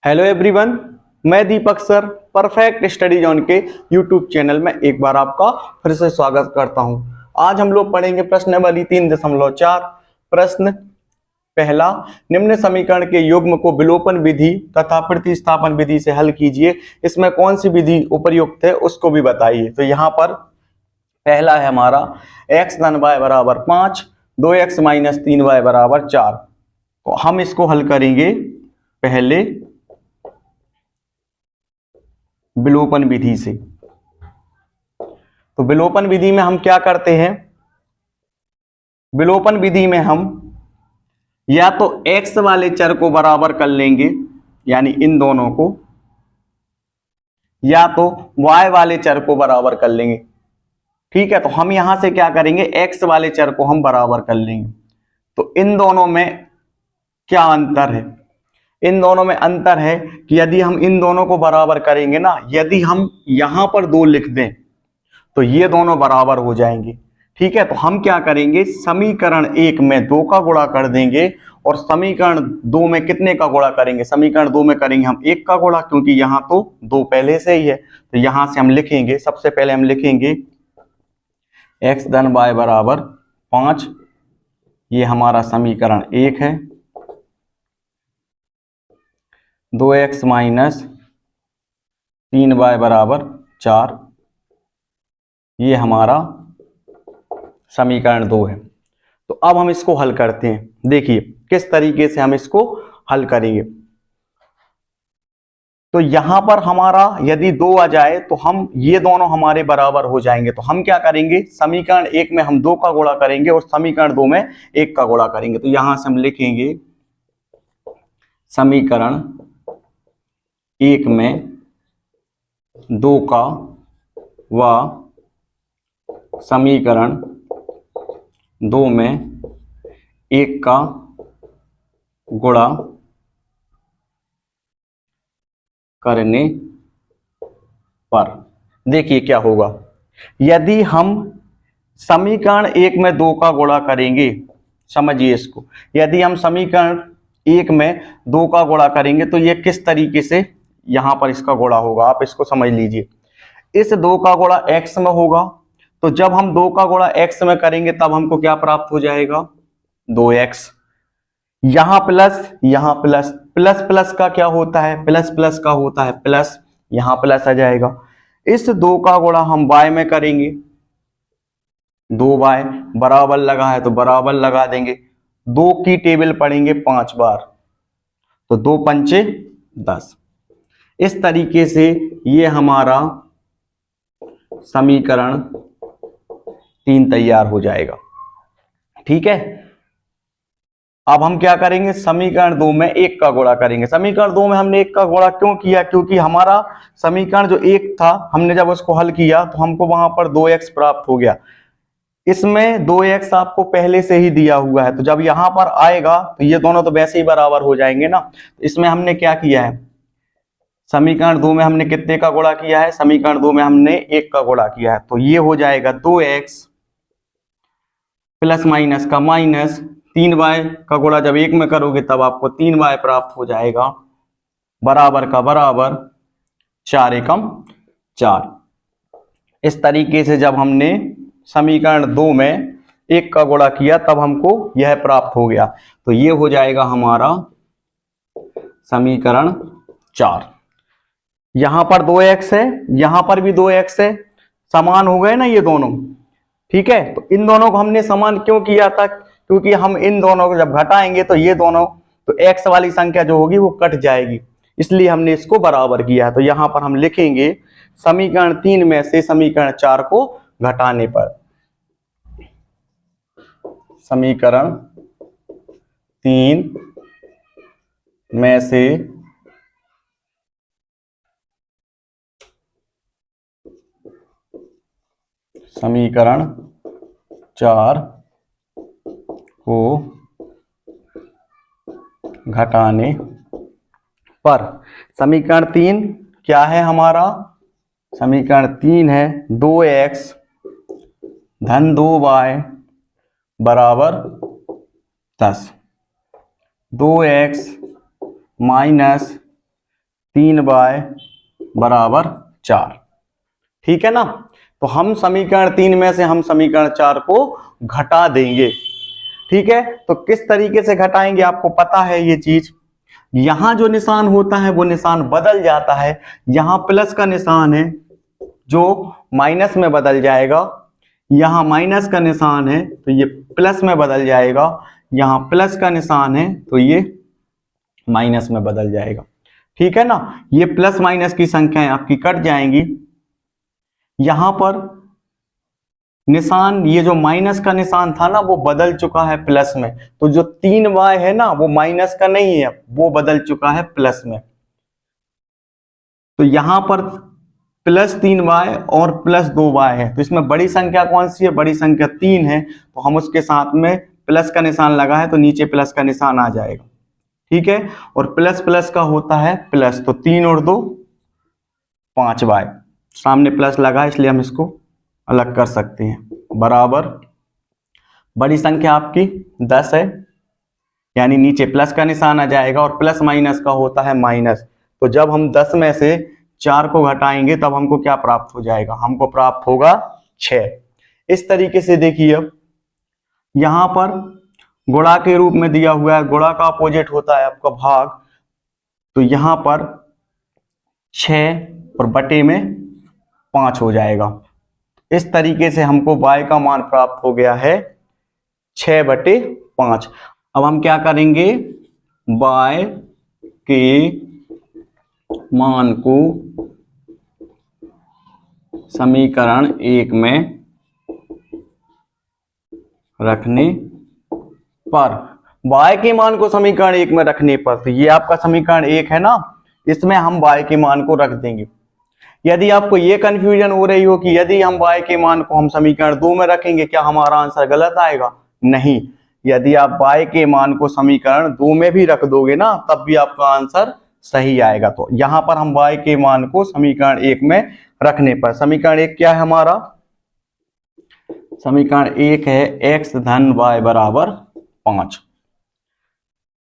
Hello everyone, मैं दीपक sir perfect study zone के YouTube channel में एक बार आपका फिर से स्वागत करता हूं। आज हम लोग पढ़ेंगे प्रश्नावली 3.4। प्रश्न पहला, निम्न समीकरण के युग्म को विलोपन विधि तथा प्रतिस्थापन विधि से हल कीजिए। इसमें कौन सी विधि उपयुक्त है उसको भी बताइए। तो यहाँ पर पहला है हमारा x धन y बराबर 5, 2x माइनस 3y बराबर 4। तो हम इसको हल करेंगे पहले विलोपन विधि से। तो विलोपन विधि में हम क्या करते हैं, विलोपन विधि में हम या तो x वाले चर को बराबर कर लेंगे यानी इन दोनों को, या तो y वाले चर को बराबर कर लेंगे। ठीक है, तो हम यहां से क्या करेंगे, x वाले चर को हम बराबर कर लेंगे। तो इन दोनों में क्या अंतर है, इन दोनों में अंतर है कि यदि हम इन दोनों को बराबर करेंगे ना, यदि हम यहां पर 2 लिख दें तो ये दोनों बराबर हो जाएंगे। ठीक है, तो हम क्या करेंगे, समीकरण 1 में 2 का गुणा कर देंगे और समीकरण 2 में कितने का गुणा करेंगे, समीकरण 2 में करेंगे हम 1 का गुणा, क्योंकि यहां तो 2 पहले से ही है। तो यहां से हम लिखेंगे, सबसे पहले हम लिखेंगे x धन y बराबर 5, ये हमारा समीकरण 1 है। 2x माइनस 3y बराबर 4, ये हमारा समीकरण 2 है। तो अब हम इसको हल करते हैं। देखिए किस तरीके से हम इसको हल करेंगे। तो यहां पर हमारा यदि 2 आ जाए तो हम ये दोनों हमारे बराबर हो जाएंगे। तो हम क्या करेंगे, समीकरण 1 में हम 2 का गुणा करेंगे और समीकरण 2 में 1 का गुणा करेंगे। तो यहां से हम लिखेंगे समीकरण 1 में 2 का व समीकरण 2 में 1 का गुणा करने पर देखिए क्या होगा। यदि हम समीकरण 1 में 2 का गुणा करेंगे, समझिए इसको, यदि हम समीकरण 1 में 2 का गुणा करेंगे तो ये किस तरीके से यहां पर इसका गुणा होगा, आप इसको समझ लीजिए। इस 2 का गुणा x में होगा, तो जब हम 2 का गुणा x में करेंगे तब हमको क्या प्राप्त हो जाएगा, 2x। यहां प्लस यहां प्लस, प्लस प्लस का क्या होता है, प्लस प्लस का होता है प्लस, यहां प्लस आ जाएगा। इस 2 का गुणा हम y में करेंगे, 2y बराबर लगा है तो बराबर लगा देंगे, 2 की टेबल पढ़ेंगे 5 बार, तो 2 पंचे 10। इस तरीके से ये हमारा समीकरण 3 तैयार हो जाएगा। ठीक है, अब हम क्या करेंगे, समीकरण 2 में 1 का गुणा करेंगे। समीकरण 2 में हमने 1 का गुणा क्यों किया, क्योंकि हमारा समीकरण जो 1 था हमने जब उसको हल किया तो हमको वहां पर 2x प्राप्त हो गया। इसमें 2x आपको पहले से ही दिया हुआ है, तो जब यहां पर आएगा तो ये दोनों तो वैसे ही बराबर हो जाएंगे ना। इसमें हमने क्या किया है, समीकरण 2 में हमने कितने का गुणा किया है, समीकरण 2 में हमने 1 का गुणा किया है। तो ये हो जाएगा 2x प्लस माइनस का माइनस, 3y का गुणा जब 1 में करोगे तब आपको 3y प्राप्त हो जाएगा, बराबर का बराबर 4 एकम 4। इस तरीके से जब हमने समीकरण 2 में 1 का गुणा किया तब हमको यह प्राप्त हो गया। तो ये हो जाएगा हमारा समीकरण 4। यहां पर 2x है, यहां पर भी 2x है, समान हो गए ना ये दोनों। ठीक है, तो इन दोनों को हमने समान क्यों किया था, क्योंकि हम इन दोनों को जब घटाएंगे तो ये दोनों, तो x वाली संख्या जो होगी वो कट जाएगी, इसलिए हमने इसको बराबर किया है। तो यहां पर हम लिखेंगे समीकरण 3 में से समीकरण 4 को घटाने पर, समीकरण 3 में से समीकरण 4 को घटाने पर, समीकरण 3 क्या है हमारा, समीकरण 3 है 2x धन 2y बराबर 10, 2x माइनस 3y बराबर 4। ठीक है ना। तो हम समीकरण 3 में से हम समीकरण 4 को घटा देंगे। ठीक है, तो किस तरीके से घटाएंगे आपको पता है ये चीज। यहां जो निशान होता है वो निशान बदल जाता है। यहां प्लस का निशान है जो माइनस में बदल जाएगा, यहां माइनस का निशान है तो ये प्लस में बदल जाएगा, यहां प्लस का निशान है तो ये माइनस में बदल जाएगा। ठीक है ना। ये प्लस माइनस की संख्याएं आपकी कट जाएंगी। यहां पर निशान, ये जो माइनस का निशान था ना वो बदल चुका है प्लस में, तो जो 3y है ना वो माइनस का नहीं है, वो बदल चुका है प्लस में। तो यहां पर +3y और +2y है, तो इसमें बड़ी संख्या कौन सी है, बड़ी संख्या 3 है, तो हम उसके साथ में प्लस का निशान लगा है तो नीचे प्लस का निशान आ जाएगा। ठीक है, और प्लस प्लस का होता है प्लस, तो 3 और 2 5y, सामने प्लस लगा है इसलिए हम इसको अलग कर सकते हैं, बराबर बड़ी संख्या आपकी 10 है, यानी नीचे प्लस का निशान आ जाएगा, और प्लस माइनस का होता है माइनस। तो जब हम 10 में से 4 को घटाएंगे तब हमको क्या प्राप्त हो जाएगा, हमको प्राप्त होगा 6। इस तरीके से देखिए, अब यहां पर गुणा के रूप में दिया हुआ है, गुणा का अपोजिट होता है आपका भाग, तो यहां पर 6 और बटे में 5 हो जाएगा। इस तरीके से हमको y का मान प्राप्त हो गया है 6/5। अब हम क्या करेंगे, y के मान को समीकरण 1 में रखने पर, y के मान को समीकरण 1 में रखने पर, तो ये आपका समीकरण 1 है ना, इसमें हम y के मान को रख देंगे। यदि आपको ये कंफ्यूजन हो रही हो कि यदि हम y के मान को हम समीकरण 2 में रखेंगे क्या हमारा आंसर गलत आएगा, नहीं, यदि आप y के मान को समीकरण 2 में भी रख दोगे ना तब भी आपका आंसर सही आएगा। तो यहां पर हम y के मान को समीकरण 1 में रखने पर, समीकरण 1 क्या है हमारा, समीकरण 1 है x धन y बराबर 5।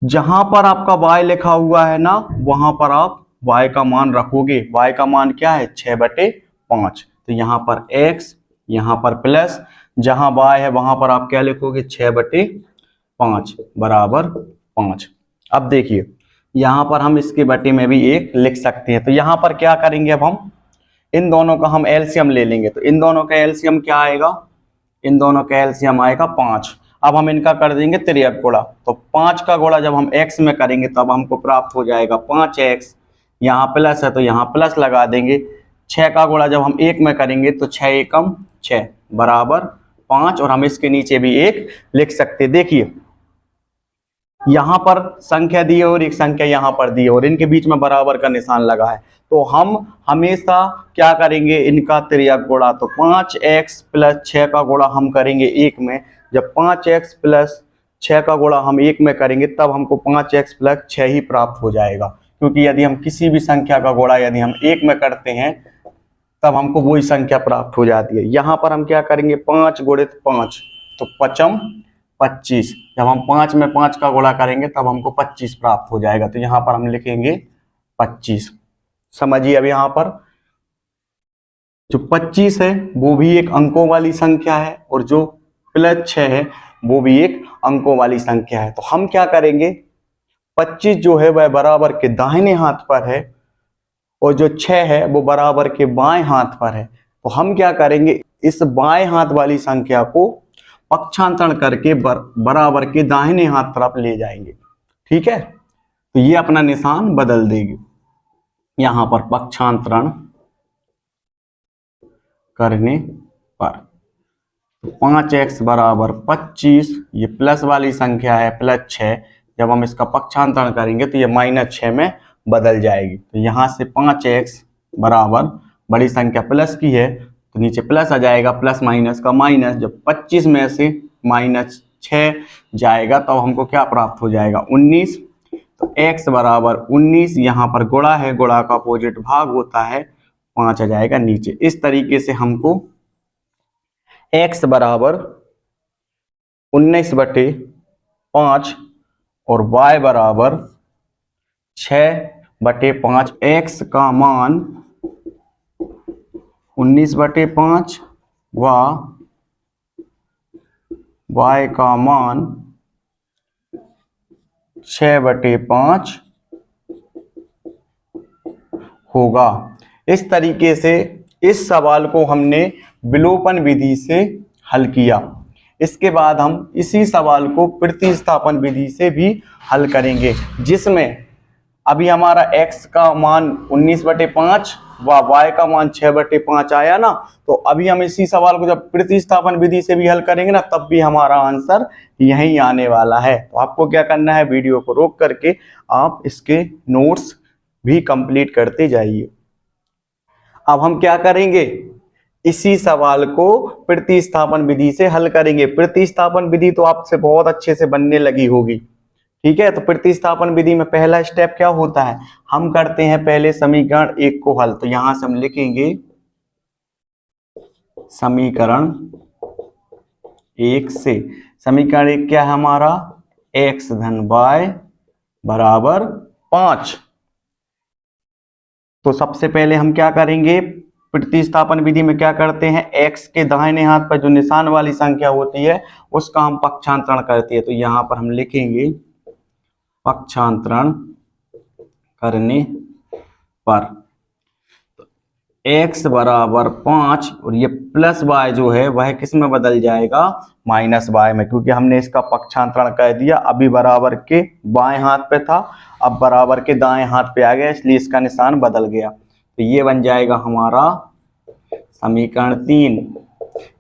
जहां पर आपका y लिखा हुआ है ना वहां पर आप y का मान रखोगे, y का मान क्या है 6/5, तो यहां पर x, यहां पर प्लस, जहां y है वहां पर आप क्या लिखोगे 6/5 बराबर 5। अब देखिए यहां पर हम इसके बटे में भी 1 लिख सकते हैं, तो यहां पर क्या करेंगे, अब हम इन दोनों का हम एलसीएम ले लेंगे, तो इन दोनों का एलसीएम क्या आएगा, इन दोनों का एलसीएम आएगा 5। अब हम इनका कर देंगे तिर्यक गुणा, तो 5 का गुणा जब हम x में करेंगे तब हमको प्राप्त हो जाएगा 5x, यहाँ प्लस है तो यहाँ प्लस लगा देंगे। 6 का गुणा जब हम 1 में करेंगे तो 6 एकम 6 बराबर 5, और हम इसके नीचे भी 1 लिख सकते। देखिए यहाँ पर संख्या दी है और एक संख्या यहाँ पर दी है और इनके बीच में बराबर का निशान लगा है, तो हम हमेशा क्या करेंगे, इनका तिर्यक गुणा, तो 5x + 6 का गुणा हम करेंगे 1 में, जब 5x + 6 का गुणा हम 1 में करेंगे तब हमको 5x + 6 ही प्राप्त हो जाएगा, क्योंकि यदि हम किसी भी संख्या का गुणा यदि हम 1 में करते हैं तब हमको वही संख्या प्राप्त हो जाती है। यहाँ पर हम क्या करेंगे, 5 × 5 तो 5 25, जब हम 5 में 5 का गुणा करेंगे तब हमको 25 प्राप्त हो जाएगा, तो यहाँ पर हम लिखेंगे 25। समझिए अब यहाँ पर जो 25 है वो भी एक अंकों वाली संख्या है और जो +6 है वो भी एक अंकों वाली संख्या है, तो हम क्या करेंगे, 25 जो है वह बराबर के दाहिने हाथ पर है और जो 6 है वो बराबर के बाएं हाथ पर है, तो हम क्या करेंगे, इस बाएं हाथ वाली संख्या को पक्षांतरण करके बराबर के दाहिने हाथ तरफ ले जाएंगे। ठीक है, तो ये अपना निशान बदल देगी, यहां पर पक्षांतरण करने पर 5x बराबर 25, ये प्लस वाली संख्या है +6, जब हम इसका पक्षांतरण करेंगे तो ये -6 में बदल जाएगी, तो यहाँ से 5x बराबर बड़ी संख्या प्लस की है तो नीचे प्लस आ जाएगा, प्लस माइनस का माइनस, जब 25 में से -6 जाएगा तो हमको क्या प्राप्त हो जाएगा 19, तो x बराबर 19, यहाँ पर गुणा है, गुणा का अपोजिट भाग होता है, 5 आ जाएगा नीचे। इस तरीके से हमको x बराबर 19/5 और y बराबर 6 बटे 5, x का मान 19/5 व y का मान 6/5 होगा। इस तरीके से इस सवाल को हमने विलोपन विधि से हल किया। इसके बाद हम इसी सवाल को प्रतिस्थापन विधि से भी हल करेंगे, जिसमें अभी हमारा x का मान 19/5 व y का मान 6/5 आया ना, तो अभी हम इसी सवाल को जब प्रतिस्थापन विधि से भी हल करेंगे ना, तब भी हमारा आंसर यही आने वाला है। तो आपको क्या करना है, वीडियो को रोक करके आप इसके नोट्स भी कंप्लीट करते जाइए। अब हम क्या करेंगे, इसी सवाल को प्रतिस्थापन विधि से हल करेंगे। प्रतिस्थापन विधि तो आपसे बहुत अच्छे से बनने लगी होगी, ठीक है। तो प्रतिस्थापन विधि में पहला स्टेप क्या होता है, हम करते हैं पहले समीकरण 1 को हल। तो यहां से हम लिखेंगे समीकरण 1 से, समीकरण 1 क्या है हमारा, x धन y बराबर 5। तो सबसे पहले हम क्या करेंगे, प्रतिस्थापन विधि में क्या करते हैं, x के दाहिने हाथ पर जो निशान वाली संख्या होती है उसका हम पक्षांतरण करते हैं। तो यहां पर हम लिखेंगे पक्षांतरण करने पर तो x बराबर 5 और ये प्लस y जो है वह किस में बदल जाएगा, माइनस y में, क्योंकि हमने इसका पक्षांतरण कर दिया। अभी बराबर के बाएं हाथ पे था, अब बराबर के दाएं हाथ पे आ गया, इसलिए इसका निशान बदल गया। तो ये बन जाएगा हमारा समीकरण 3।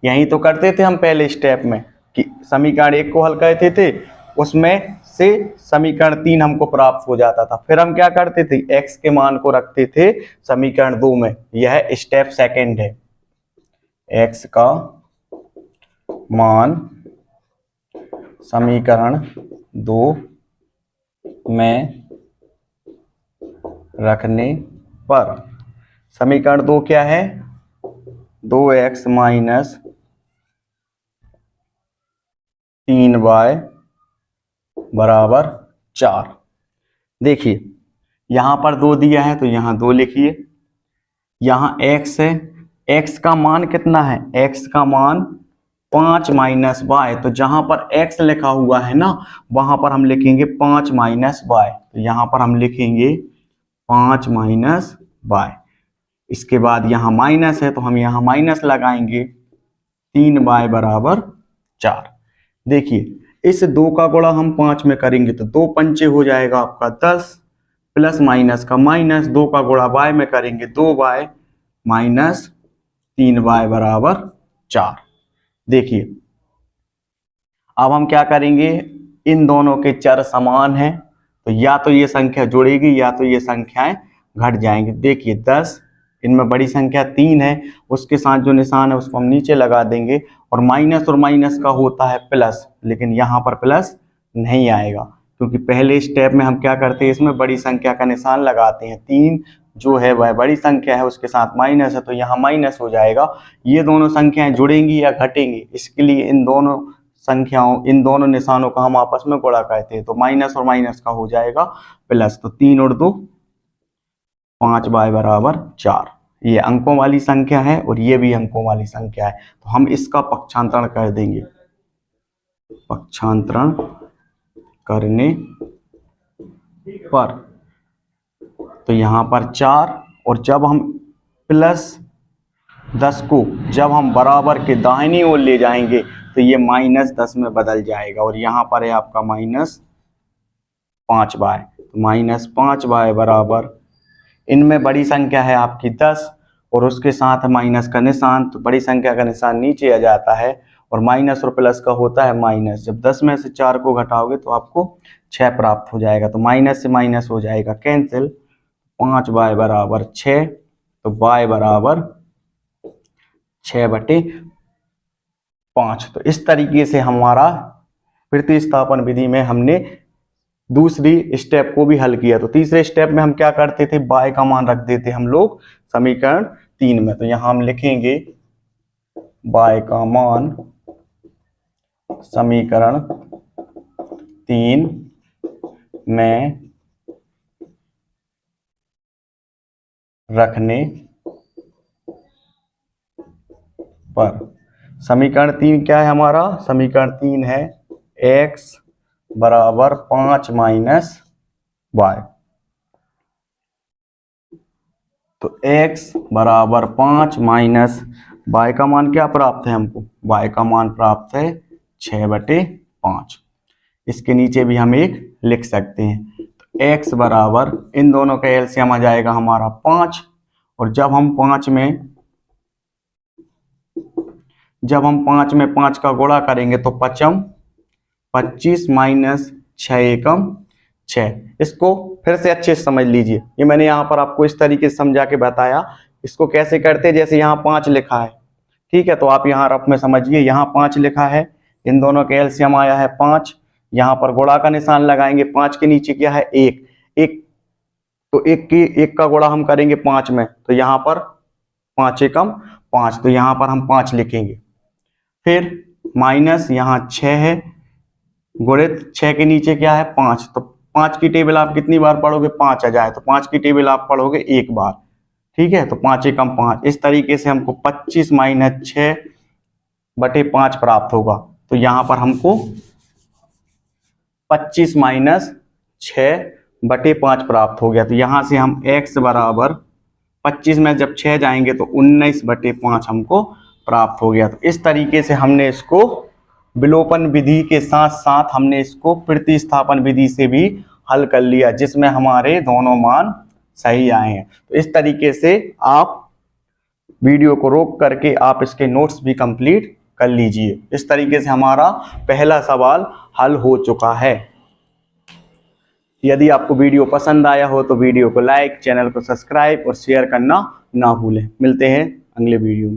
यही तो करते थे हम पहले स्टेप में कि समीकरण 1 को हल करते थे, उसमें से समीकरण 3 हमको प्राप्त हो जाता था। फिर हम क्या करते थे, x के मान को रखते थे समीकरण 2 में। यह स्टेप सेकंड है, x का मान समीकरण 2 में रखने पर, समीकरण 2 क्या है, 2x माइनस 3y बराबर 4। देखिए यहां पर 2 दिया है तो यहां 2 लिखिए, यहां x है, x का मान कितना है, x का मान 5 माइनस y। तो जहां पर x लिखा हुआ है ना, वहां पर हम लिखेंगे 5 माइनस y। तो यहां पर हम लिखेंगे 5 माइनस y। इसके बाद यहाँ माइनस है तो हम यहाँ माइनस लगाएंगे, 3y बराबर 4। देखिए इस 2 का गुणा हम 5 में करेंगे तो 2 पंचे हो जाएगा आपका 10, प्लस माइनस का माइनस, 2 का गुणा y में करेंगे 2y माइनस 3y बराबर 4। देखिए अब हम क्या करेंगे, इन दोनों के चर समान हैं तो या तो ये संख्या जुड़ेगी या तो ये संख्याएं घट जाएंगी। देखिए 10, इनमें बड़ी संख्या 3 है, उसके साथ जो निशान है उसको हम नीचे लगा देंगे, और माइनस का होता है प्लस, लेकिन यहाँ पर प्लस नहीं आएगा क्योंकि पहले स्टेप में हम क्या करते हैं, इसमें बड़ी संख्या का निशान लगाते हैं। 3 जो है वह बड़ी संख्या है, उसके साथ माइनस है तो यहाँ माइनस हो जाएगा। ये दोनों संख्याएं जुड़ेंगी या घटेंगी, इसके लिए इन दोनों संख्याओं, इन दोनों निशानों का हम आपस में गुणा करते हैं, तो माइनस और माइनस का हो जाएगा प्लस। तो 3 और 2 5y बराबर 4। ये अंकों वाली संख्या है और ये भी अंकों वाली संख्या है, तो हम इसका पक्षांतरण कर देंगे। पक्षांतरण करने पर तो यहाँ पर 4, और जब हम प्लस 10 को जब हम बराबर के दाहिनी ओर ले जाएंगे तो ये माइनस 10 में बदल जाएगा, और यहाँ पर है आपका माइनस 5y। तो माइनस 5y बराबर, इनमें बड़ी संख्या है आपकी 10 और उसके साथ माइनस का निशान, तो बड़ी संख्या का निशान नीचे आ जाता है और माइनस और प्लस का होता है माइनस। जब 10 में से 4 को घटाओगे तो आपको 6 प्राप्त हो जाएगा, तो माइनस से माइनस हो जाएगा कैंसिल, 5y बराबर 6। तो y बराबर 6/5। तो इस तरीके से हमारा प्रतिस्थापन विधि में हमने दूसरी स्टेप को भी हल किया। तो तीसरे स्टेप में हम क्या करते थे, y का मान रख देते हम लोग समीकरण 3 में। तो यहां हम लिखेंगे y का मान समीकरण 3 में रखने पर समीकरण 3 क्या है हमारा? समीकरण 3 है x बराबर 5 माइनस वाई। तो x बराबर 5 माइनस वाई का मान क्या प्राप्त है हमको? y का मान प्राप्त है 6/5। इसके नीचे भी हम एक लिख सकते हैं। तो x बराबर इन दोनों का एलसीएम आ जाएगा हमारा 5, और जब हम 5 में 5 का गुणा करेंगे तो 5 25 माइनस 6 एकम 6। इसको फिर से अच्छे से समझ लीजिए, ये मैंने यहाँ पर आपको इस तरीके से समझा के बताया। इसको कैसे करते हैं, जैसे यहाँ 5 लिखा है, ठीक है, तो आप यहाँ रफ में समझिए, यहाँ 5 लिखा है, इन दोनों के एलसीएम आया है 5, यहाँ पर गुणा का निशान लगाएंगे, 5 के नीचे क्या है? 1। तो 1 का गुणा हम करेंगे 5 में, तो यहाँ पर 5 एकम 5, तो यहाँ पर हम 5 लिखेंगे। फिर माइनस यहाँ 6 है, गुणित 6 के नीचे क्या है? 5। तो 5 की टेबल आप कितनी बार पढ़ोगे? 5 आ जाए, तो 5 की टेबल आप पढ़ोगे 1 बार, ठीक है, तो 5 एकम 5। इस तरीके से हमको 25 माइनस 6/5 प्राप्त होगा। तो यहाँ पर हमको 25 माइनस 6/5 प्राप्त हो गया। तो यहाँ से हम x बराबर 25 में जब 6 जाएंगे तो 19/5 हमको प्राप्त हो गया। तो इस तरीके से हमने इसको विलोपन विधि के साथ साथ हमने इसको प्रतिस्थापन विधि से भी हल कर लिया, जिसमें हमारे दोनों मान सही आए हैं। तो इस तरीके से आप वीडियो को रोक करके आप इसके नोट्स भी कंप्लीट कर लीजिए। इस तरीके से हमारा पहला सवाल हल हो चुका है। यदि आपको वीडियो पसंद आया हो तो वीडियो को लाइक, चैनल को सब्सक्राइब और शेयर करना ना भूलें। मिलते हैं अगले वीडियो में।